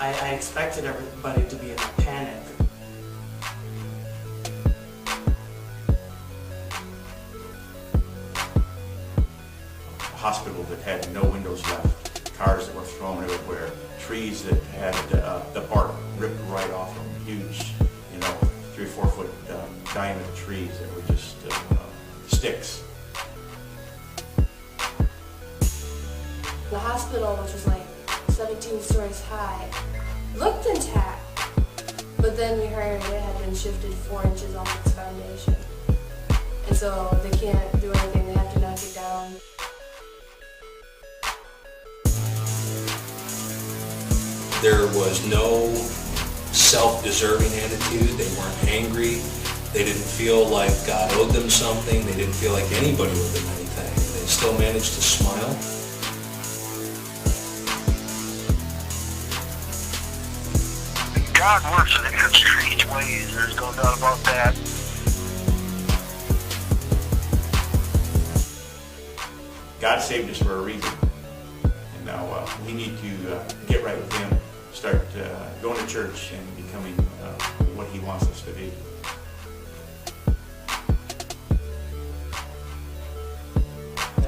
I expected everybody to be in a panic. A hospital that had no windows left, cars that were thrown everywhere, trees that had the bark ripped right off them, huge, 3 or 4 foot diameter trees that were just sticks. The hospital, which was like 17 stories high, looked intact, but then we heard it had been shifted 4 inches off its foundation. And so they can't do anything, they have to knock it down. There was no self-deserving attitude. They weren't angry. They didn't feel like God owed them something. They didn't feel like anybody owed them anything. They still managed to smile. God works in strange ways, there's no doubt about that. God saved us for a reason, and now we need to get right with Him, start going to church and becoming what He wants us to be.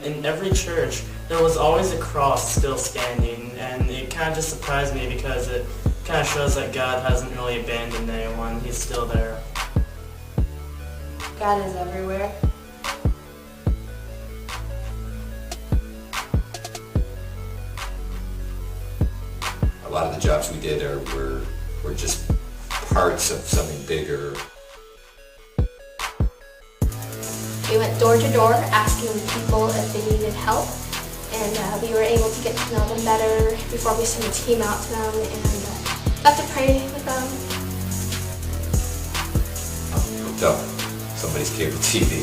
In every church, there was always a cross still standing, and it kind of just surprised me because it kind of shows that God hasn't really abandoned anyone. He's still there. God is everywhere. A lot of the jobs we did were just parts of something bigger. We went door to door asking people if they needed help, and we were able to get to know them better before we sent a team out to them, and got to pray with them. Hooked up somebody's cable TV,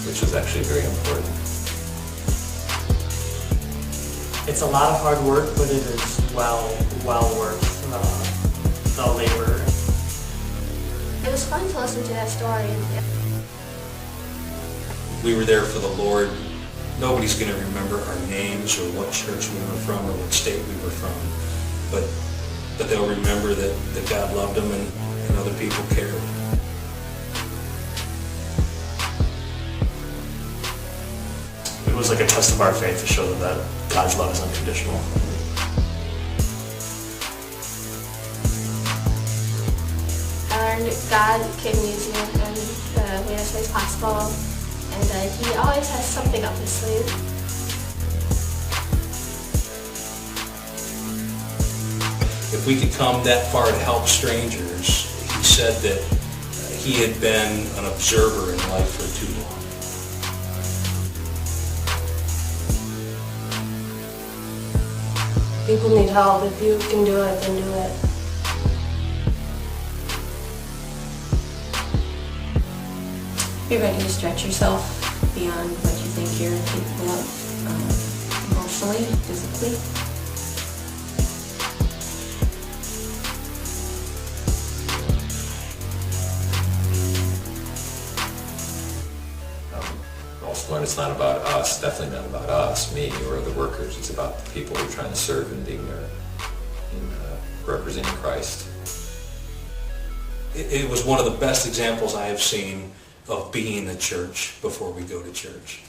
which was actually very important. It's a lot of hard work, but it is well worth the labor. It was fun to listen to that story. We were there for the Lord. Nobody's going to remember our names or what church we were from or what state we were from, but they'll remember that God loved them and other people cared. It was like a test of our faith to show them that God's love is unconditional. I learned God can use you in the weirdest ways possible, and He always has something up His sleeve. If we could come that far to help strangers, He said that He had been an observer in life for too long. People need help. If you can do it, then do it. Be ready to stretch yourself beyond what you think you're capable of, emotionally, physically. When it's not about us, definitely not about us, me, or the workers. It's about the people we're trying to serve and being there and representing Christ. It was one of the best examples I have seen of being a church before we go to church.